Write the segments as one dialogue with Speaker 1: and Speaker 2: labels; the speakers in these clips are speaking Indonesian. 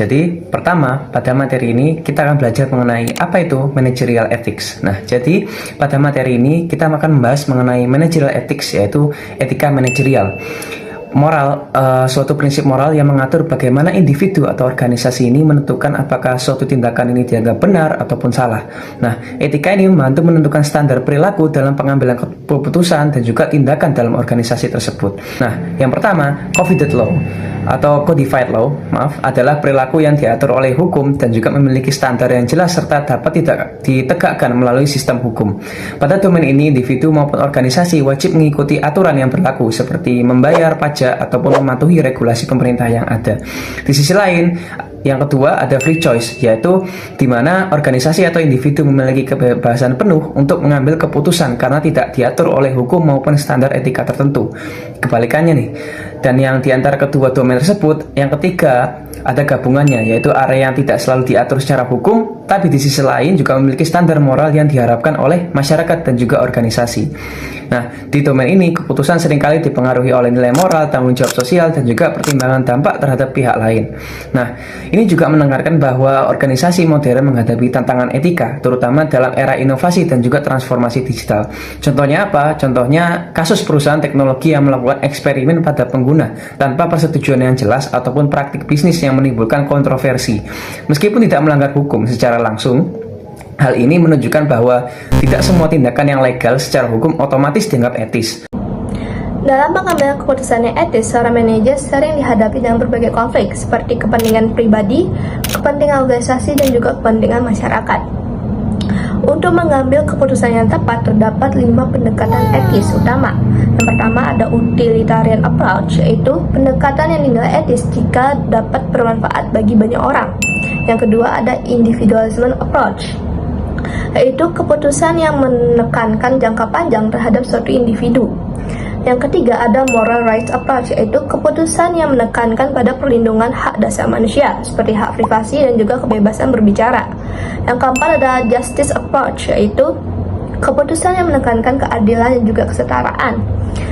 Speaker 1: jadi pertama pada materi ini kita akan belajar mengenai apa itu managerial ethics. Nah, jadi pada materi ini kita akan membahas mengenai managerial ethics, yaitu etika manajerial. Moral, suatu prinsip moral yang mengatur bagaimana individu atau organisasi ini menentukan apakah suatu tindakan ini dianggap benar ataupun salah. Nah, etika ini membantu menentukan standar perilaku dalam pengambilan keputusan dan juga tindakan dalam organisasi tersebut. Nah, yang pertama, codified law atau codified law, adalah perilaku yang diatur oleh hukum dan juga memiliki standar yang jelas serta dapat ditegakkan melalui sistem hukum. Pada domain ini, individu maupun organisasi wajib mengikuti aturan yang berlaku seperti membayar pajak ataupun mematuhi regulasi pemerintah yang ada. Di sisi lain, yang kedua ada free choice, yaitu di mana organisasi atau individu memiliki kebebasan penuh untuk mengambil keputusan karena tidak diatur oleh hukum maupun standar etika tertentu. Kebalikannya nih, dan yang diantara kedua domain tersebut, yang ketiga ada gabungannya, yaitu area yang tidak selalu diatur secara hukum, tapi di sisi lain juga memiliki standar moral yang diharapkan oleh masyarakat dan juga organisasi. Nah, di domain ini keputusan seringkali dipengaruhi oleh nilai moral, tanggung jawab sosial, dan juga pertimbangan dampak terhadap pihak lain. Nah, ini juga menekankan bahwa organisasi modern menghadapi tantangan etika, terutama dalam era inovasi dan juga transformasi digital. Contohnya apa? Contohnya kasus perusahaan teknologi yang melakukan eksperimen pada pengguna tanpa persetujuan yang jelas ataupun praktik bisnis yang menimbulkan kontroversi. Meskipun tidak melanggar hukum secara langsung, hal ini menunjukkan bahwa tidak semua tindakan yang legal secara hukum otomatis dianggap etis.
Speaker 2: Dalam pengambilan keputusan yang etis, seorang manajer sering dihadapi dengan berbagai konflik seperti kepentingan pribadi, kepentingan organisasi, dan juga kepentingan masyarakat. Untuk mengambil keputusan yang tepat, terdapat 5 pendekatan etis utama. Yang pertama ada utilitarian approach, yaitu pendekatan yang dinilai etis jika dapat bermanfaat bagi banyak orang. Yang kedua ada individualism approach, yaitu keputusan yang menekankan jangka panjang terhadap suatu individu. Yang ketiga ada moral rights approach, yaitu keputusan yang menekankan pada perlindungan hak dasar manusia seperti hak privasi dan juga kebebasan berbicara. Yang keempat ada justice approach, yaitu keputusan yang menekankan keadilan dan juga kesetaraan.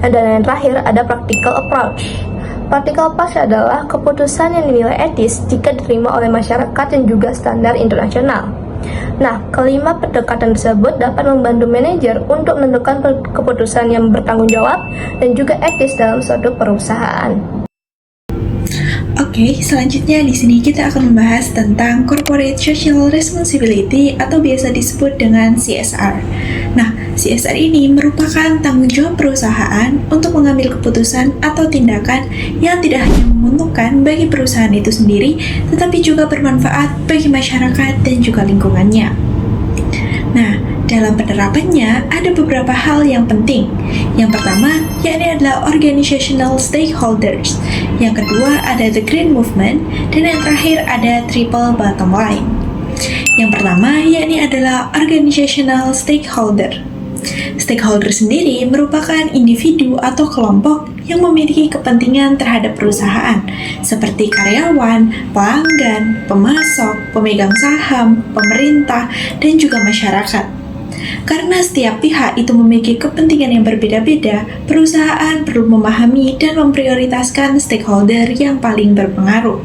Speaker 2: Dan yang terakhir ada practical approach. Practical approach adalah keputusan yang dinilai etis jika diterima oleh masyarakat dan juga standar internasional. Nah, kelima pendekatan tersebut dapat membantu manajer untuk menentukan keputusan yang bertanggung jawab dan juga etis dalam suatu perusahaan.
Speaker 3: Oke, selanjutnya di sini kita akan membahas tentang Corporate Social Responsibility atau biasa disebut dengan CSR. Nah, CSR ini merupakan tanggung jawab perusahaan untuk mengambil keputusan atau tindakan yang tidak hanya menguntungkan bagi perusahaan itu sendiri, tetapi juga bermanfaat bagi masyarakat dan juga lingkungannya. Nah, dalam penerapannya ada beberapa hal yang penting. Yang pertama, yakni adalah organizational stakeholders. Yang kedua ada the green movement, dan yang terakhir ada triple bottom line. Yang pertama, yakni adalah organizational stakeholder. Stakeholder sendiri merupakan individu atau kelompok yang memiliki kepentingan terhadap perusahaan, seperti karyawan, pelanggan, pemasok, pemegang saham, pemerintah, dan juga masyarakat. Karena setiap pihak itu memiliki kepentingan yang berbeda-beda, perusahaan perlu memahami dan memprioritaskan stakeholder yang paling berpengaruh.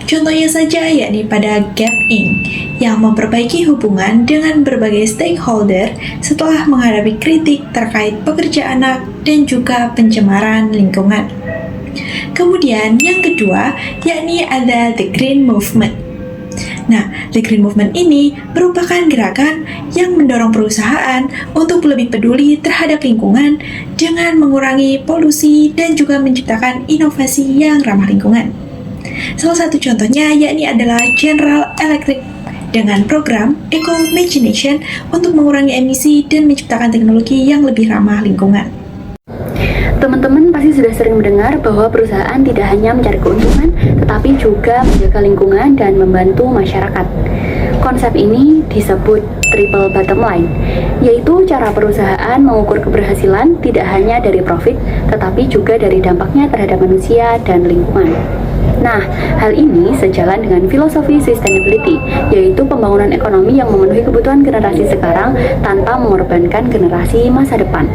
Speaker 3: Contohnya saja yakni pada Gap Inc. yang memperbaiki hubungan dengan berbagai stakeholder setelah menghadapi kritik terkait pekerja anak dan juga pencemaran lingkungan. Kemudian yang kedua yakni ada The Green Movement. Nah, The Green Movement ini merupakan gerakan yang mendorong perusahaan untuk lebih peduli terhadap lingkungan dengan mengurangi polusi dan juga menciptakan inovasi yang ramah lingkungan. Salah satu contohnya yakni adalah General Electric dengan program Eco Imagination untuk mengurangi emisi dan menciptakan teknologi yang lebih ramah lingkungan.
Speaker 4: Teman-teman pasti sudah sering mendengar bahwa perusahaan tidak hanya mencari keuntungan, tetapi juga menjaga lingkungan dan membantu masyarakat. Konsep ini disebut triple bottom line, yaitu cara perusahaan mengukur keberhasilan tidak hanya dari profit, tetapi juga dari dampaknya terhadap manusia dan lingkungan. Nah, hal ini sejalan dengan filosofi sustainability, yaitu pembangunan ekonomi yang memenuhi kebutuhan generasi sekarang tanpa mengorbankan generasi masa depan.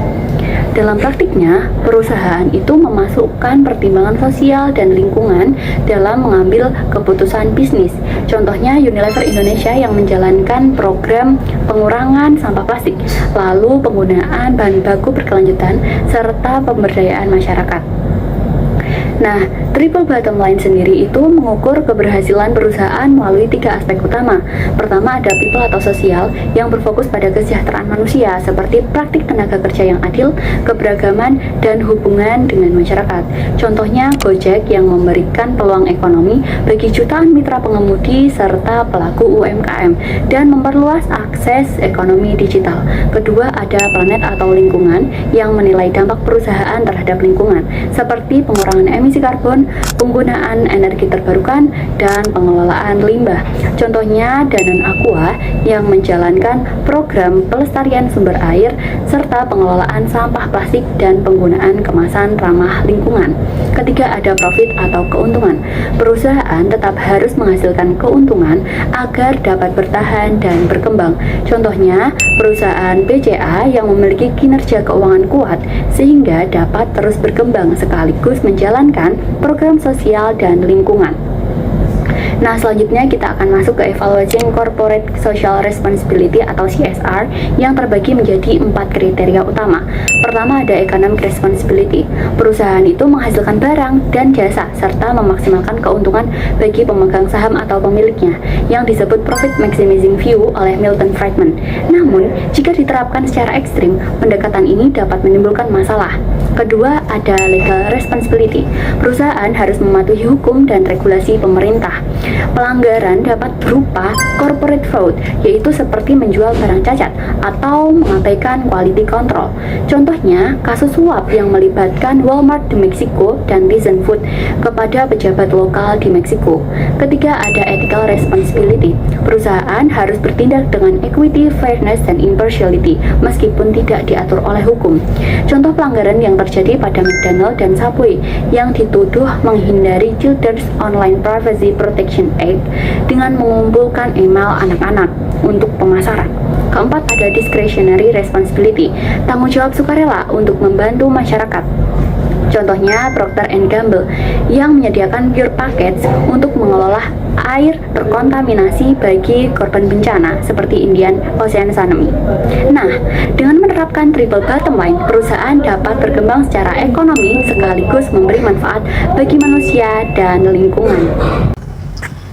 Speaker 4: Dalam praktiknya, perusahaan itu memasukkan pertimbangan sosial dan lingkungan dalam mengambil keputusan bisnis. Contohnya Unilever Indonesia yang menjalankan program pengurangan sampah plastik, lalu penggunaan bahan baku berkelanjutan, serta pemberdayaan masyarakat. Nah, triple bottom line sendiri itu mengukur keberhasilan perusahaan melalui 3 aspek utama. Pertama ada people atau sosial yang berfokus pada kesejahteraan manusia seperti praktik tenaga kerja yang adil, keberagaman, dan hubungan dengan masyarakat. Contohnya Gojek yang memberikan peluang ekonomi bagi jutaan mitra pengemudi serta pelaku UMKM dan memperluas akses ekonomi digital. Kedua ada planet atau lingkungan yang menilai dampak perusahaan terhadap lingkungan seperti pengurangan emisi karbon, penggunaan energi terbarukan, dan pengelolaan limbah. Contohnya Danone Aqua yang menjalankan program pelestarian sumber air serta pengelolaan sampah plastik dan penggunaan kemasan ramah lingkungan. Ketiga ada profit atau keuntungan. Perusahaan tetap harus menghasilkan keuntungan agar dapat bertahan dan berkembang. Contohnya perusahaan BCA yang memiliki kinerja keuangan kuat sehingga dapat terus berkembang sekaligus menjalankan program sosial dan lingkungan. Nah, selanjutnya kita akan masuk ke evaluasi Corporate Social Responsibility atau CSR yang terbagi menjadi 4 kriteria utama. Pertama ada Economic Responsibility. Perusahaan itu menghasilkan barang dan jasa serta memaksimalkan keuntungan bagi pemegang saham atau pemiliknya yang disebut Profit Maximizing View oleh Milton Friedman. Namun, jika diterapkan secara ekstrim, pendekatan ini dapat menimbulkan masalah. Kedua ada Legal Responsibility. Perusahaan harus mematuhi hukum dan regulasi pemerintah. Pelanggaran dapat berupa corporate fraud, yaitu seperti menjual barang cacat atau mengabaikan quality control. Contohnya, kasus suap yang melibatkan Walmart di Meksiko dan Tyson Food kepada pejabat lokal di Meksiko. Ketiga, ada ethical responsibility. Perusahaan harus bertindak dengan equity, fairness, dan impartiality meskipun tidak diatur oleh hukum. Contoh pelanggaran yang terjadi pada McDonald dan Subway yang dituduh menghindari Children's Online Privacy Protection Act dengan mengumpulkan email anak-anak untuk pemasaran. Keempat ada discretionary responsibility, tanggung jawab sukarela untuk membantu masyarakat. Contohnya Procter & Gamble yang menyediakan Pure Packets untuk mengelola air terkontaminasi bagi korban bencana seperti Indian Ocean Tsunami. Nah, dengan menerapkan triple bottom line, perusahaan dapat berkembang secara ekonomi sekaligus memberi manfaat bagi manusia dan lingkungan.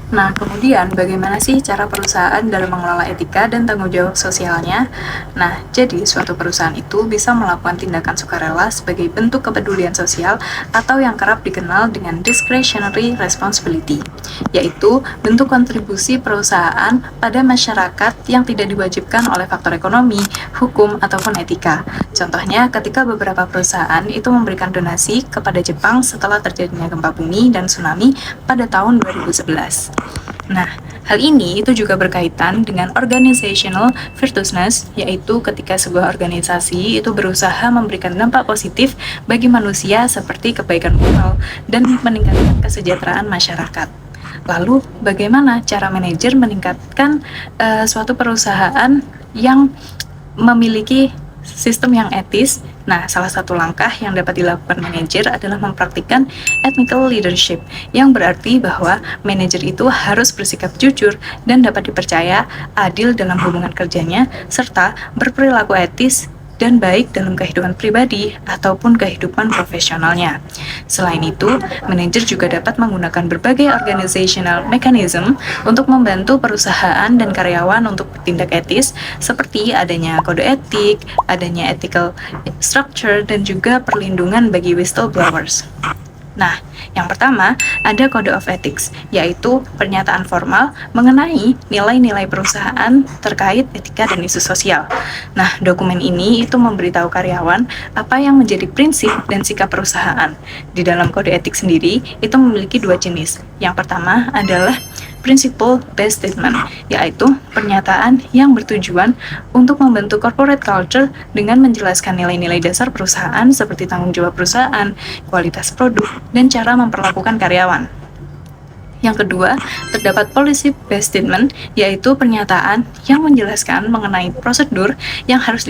Speaker 5: Nah, kemudian bagaimana sih cara perusahaan dalam mengelola etika dan tanggung jawab sosialnya? Nah, jadi suatu perusahaan itu bisa melakukan tindakan sukarela sebagai bentuk kepedulian sosial atau yang kerap dikenal dengan discretionary responsibility, yaitu bentuk kontribusi perusahaan pada masyarakat yang tidak diwajibkan oleh faktor ekonomi, hukum, ataupun etika. Contohnya, ketika beberapa perusahaan itu memberikan donasi kepada Jepang setelah terjadinya gempa bumi dan tsunami pada tahun 2011. Nah, hal ini itu juga berkaitan dengan organizational virtuousness, yaitu ketika sebuah organisasi itu berusaha memberikan dampak positif bagi manusia seperti kebaikan moral dan meningkatkan kesejahteraan masyarakat. Lalu, bagaimana cara manajer meningkatkan suatu perusahaan yang memiliki sistem yang etis? Nah, salah satu langkah yang dapat dilakukan manajer adalah mempraktikkan ethical leadership, yang berarti bahwa manajer itu harus bersikap jujur dan dapat dipercaya, adil dalam hubungan kerjanya, serta berperilaku etis dan baik dalam kehidupan pribadi ataupun kehidupan profesionalnya. Selain itu, manajer juga dapat menggunakan berbagai organizational mechanism untuk membantu perusahaan dan karyawan untuk bertindak etis, seperti adanya kode etik, adanya ethical structure, dan juga perlindungan bagi whistleblowers. Nah, yang pertama ada Code of Ethics, yaitu pernyataan formal mengenai nilai-nilai perusahaan terkait etika dan isu sosial. Nah, dokumen ini itu memberitahu karyawan apa yang menjadi prinsip dan sikap perusahaan. Di dalam kode etik sendiri itu memiliki 2 jenis. Yang pertama adalah principle-based statement, yaitu pernyataan yang bertujuan untuk membentuk corporate culture dengan menjelaskan nilai-nilai dasar perusahaan seperti tanggung jawab perusahaan, kualitas produk, dan cara memperlakukan karyawan. Yang kedua, terdapat policy based statement, yaitu pernyataan yang menjelaskan mengenai prosedur yang harus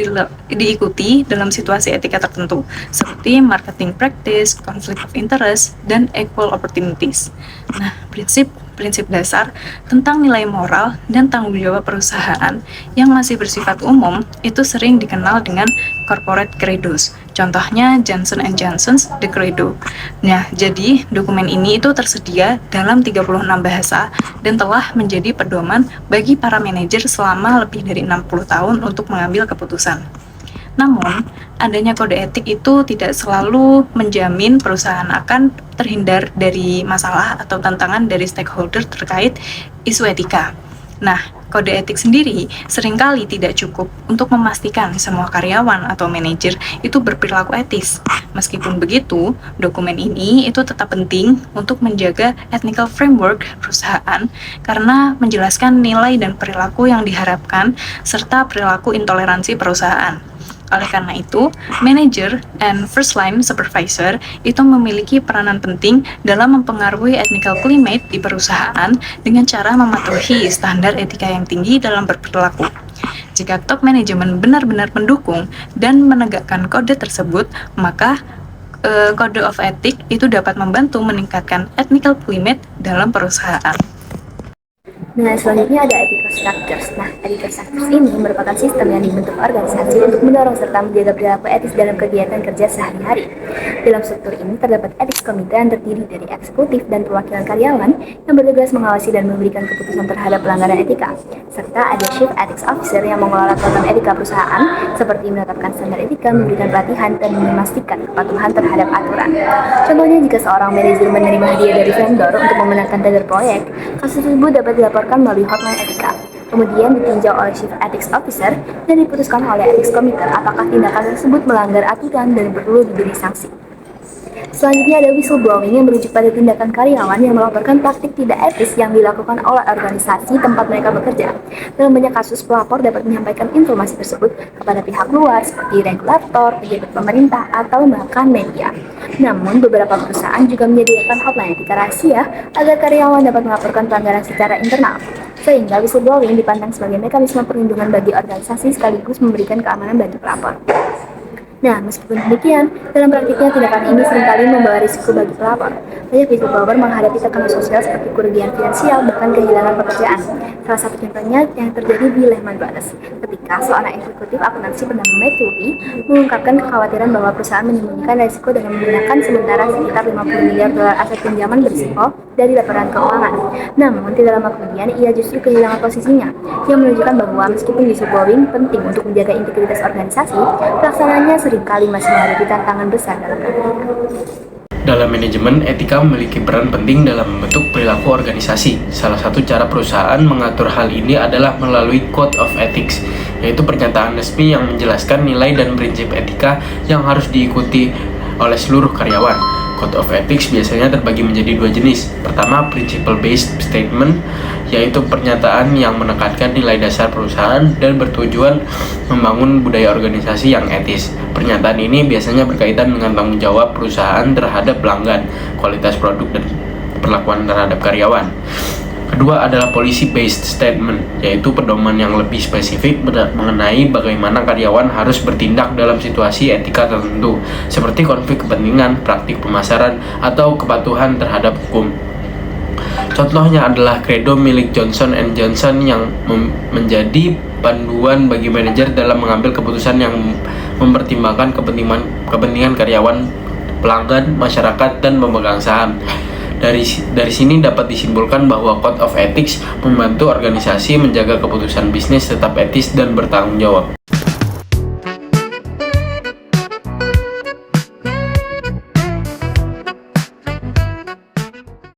Speaker 5: diikuti dalam situasi etika tertentu, seperti marketing practice, conflict of interest, dan equal opportunities. Nah, prinsip dasar tentang nilai moral dan tanggung jawab perusahaan yang masih bersifat umum itu sering dikenal dengan corporate credos. Contohnya Johnson & Johnson's The Credo. Nah, jadi dokumen ini itu tersedia dalam 36 bahasa dan telah menjadi pedoman bagi para manajer selama lebih dari 60 tahun untuk mengambil keputusan. Namun, adanya kode etik itu tidak selalu menjamin perusahaan akan terhindar dari masalah atau tantangan dari stakeholder terkait isu etika. Nah, kode etik sendiri seringkali tidak cukup untuk memastikan semua karyawan atau manajer itu berperilaku etis. Meskipun begitu, dokumen ini itu tetap penting untuk menjaga ethical framework perusahaan karena menjelaskan nilai dan perilaku yang diharapkan serta perilaku intoleransi perusahaan. Oleh karena itu, manager and first line supervisor itu memiliki peranan penting dalam mempengaruhi ethical climate di perusahaan dengan cara mematuhi standar etika yang tinggi dalam berperilaku. Jika top manajemen benar-benar mendukung dan menegakkan kode tersebut, maka kode of ethic itu dapat membantu meningkatkan ethical climate dalam perusahaan.
Speaker 4: Nah, selanjutnya ada ethical structures. Nah, ethical structures ini merupakan sistem yang dibentuk organisasi untuk mendorong serta menjaga perilaku etis dalam kegiatan kerja sehari-hari. Dalam struktur ini terdapat ethics committee yang terdiri dari eksekutif dan perwakilan karyawan yang bertugas mengawasi dan memberikan keputusan terhadap pelanggaran etika. Serta ada chief ethics officer yang mengelola program etika perusahaan seperti menetapkan standar etika, memberikan pelatihan, dan memastikan kepatuhan terhadap aturan. Contohnya, jika seorang manajer menerima hadiah dari vendor untuk memenangkan tender proyek, kasus tersebut dapat dilaporkan melalui hotline etika. Kemudian ditinjau oleh Chief Ethics Officer dan diputuskan oleh Ethics Committee apakah tindakan tersebut melanggar aturan dan perlu diberi sanksi. Selanjutnya ada whistleblowing yang merujuk pada tindakan karyawan yang melaporkan praktik tidak etis yang dilakukan oleh organisasi tempat mereka bekerja. Dalam banyak kasus, pelapor dapat menyampaikan informasi tersebut kepada pihak luar seperti regulator, pejabat pemerintah, atau bahkan media. Namun, beberapa perusahaan juga menyediakan hotline etika rahasia agar karyawan dapat melaporkan pelanggaran secara internal. Sehingga whistleblowing dipandang sebagai mekanisme perlindungan bagi organisasi sekaligus memberikan keamanan bagi pelapor. Nah, meskipun demikian, dalam praktiknya tindakan ini seringkali membawa risiko bagi pelapor. Banyak whistleblower menghadapi tekanan sosial seperti kerugian finansial, bahkan kehilangan pekerjaan. Salah satu contohnya yang terjadi di Lehman Brothers, ketika seorang eksekutif akuntansi bernama Matthew Lee mengungkapkan kekhawatiran bahwa perusahaan menyembunyikan risiko dengan menggunakan sementara sekitar 50 miliar dolar aset pinjaman berisiko dari laporan keuangan. Namun, tidak lama kemudian, ia justru kehilangan posisinya, yang menunjukkan bahwa meskipun whistleblowing penting untuk menjaga integritas organisasi, pelaksanaannya seringkali masih menghadapi tantangan besar dalam praktiknya.
Speaker 1: Dalam manajemen, etika memiliki peran penting dalam membentuk perilaku organisasi. Salah satu cara perusahaan mengatur hal ini adalah melalui Code of Ethics, yaitu pernyataan resmi yang menjelaskan nilai dan prinsip etika yang harus diikuti oleh seluruh karyawan. Code of Ethics biasanya terbagi menjadi dua jenis. Pertama, Principle-Based Statement, yaitu pernyataan yang menekankan nilai dasar perusahaan dan bertujuan membangun budaya organisasi yang etis. Pernyataan ini biasanya berkaitan dengan tanggung jawab perusahaan terhadap pelanggan, kualitas produk, dan perlakuan terhadap karyawan. Kedua adalah Policy-Based Statement, yaitu pedoman yang lebih spesifik mengenai bagaimana karyawan harus bertindak dalam situasi etika tertentu, seperti konflik kepentingan, praktik pemasaran, atau kepatuhan terhadap hukum. Contohnya adalah Credo milik Johnson & Johnson yang menjadi panduan bagi manajer dalam mengambil keputusan yang mempertimbangkan kepentingan karyawan, pelanggan, masyarakat, dan pemegang saham. Dari sini dapat disimpulkan bahwa Code of Ethics membantu organisasi menjaga keputusan bisnis tetap etis dan bertanggung jawab.